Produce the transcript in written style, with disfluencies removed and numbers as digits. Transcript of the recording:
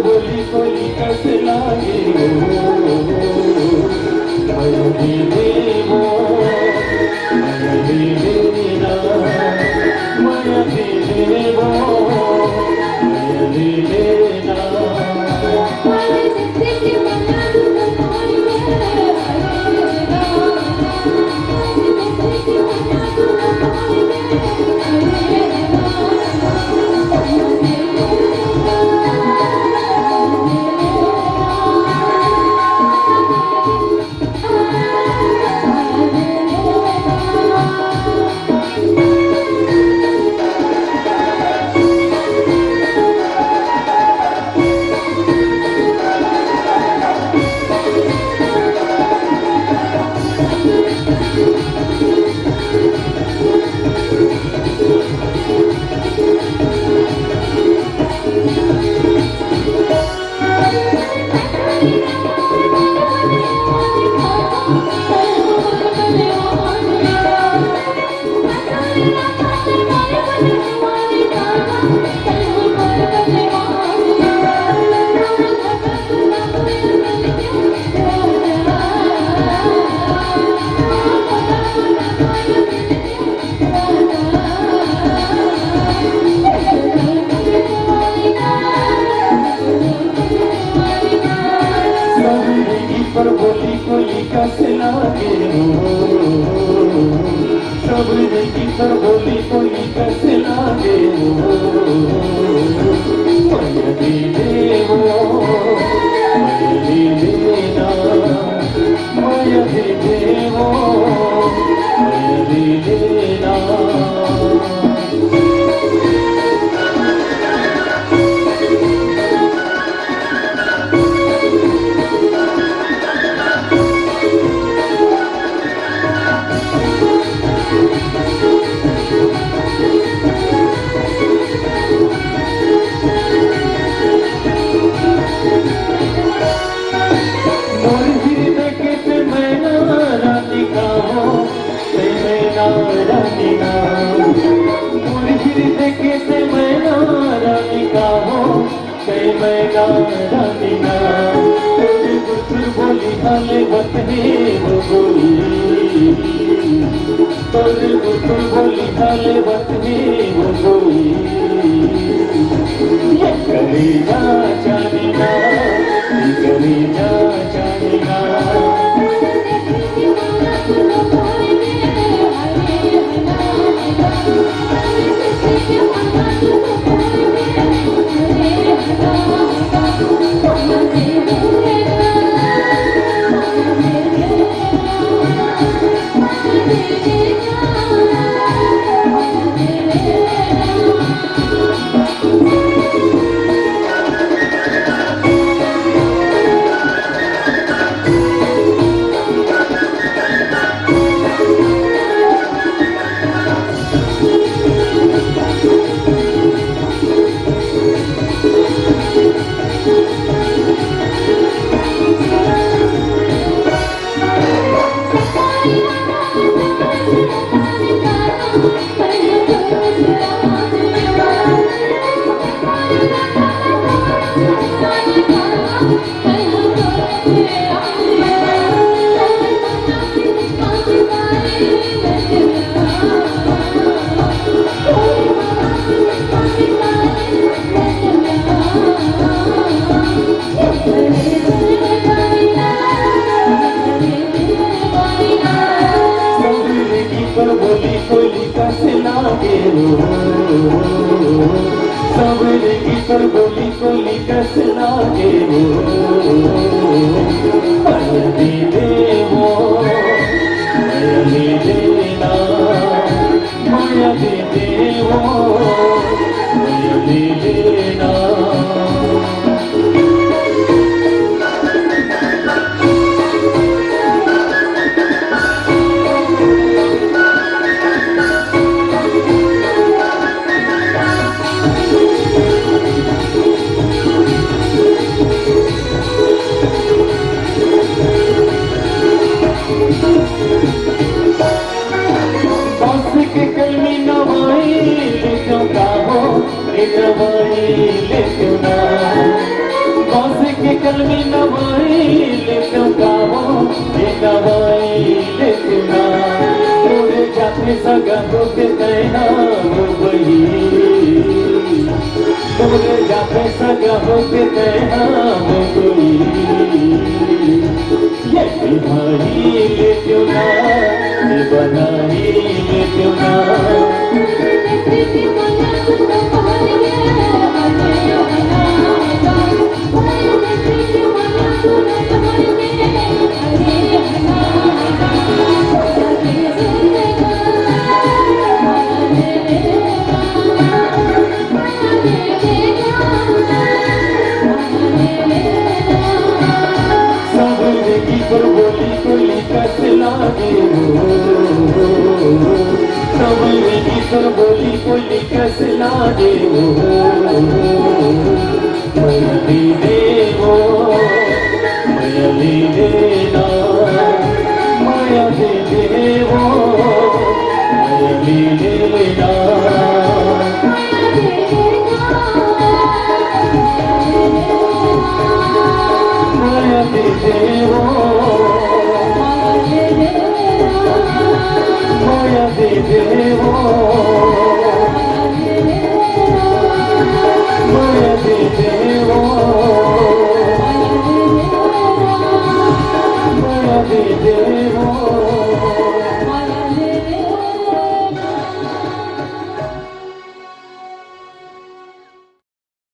बोली कोई कैसे लागे पर बोली कोई कैसे लागे सब की पर बोली कोई कैसे लागे बोली हाले बतने बोली बोली हाले बतने बोली ये करेगा जानेगा ये करेगा जानेगा पर बोली कोई कैसे लागे सवेरे की पर बोली कोई कैसे लागे अयली देवो अयली देना अयली देवो अयली देना सगा होके तैयार हो कोई ये बिहारी ले क्यों ना ये बनाई ले क्यों ना पर बोली कोली कैसे लागे समझेगी पर बोली कोली कैसे लागे मयली देवो मयली देना माया दे देवो मयली देना माया दे देवो माया दे देवो माया दे देवो माया दे देवो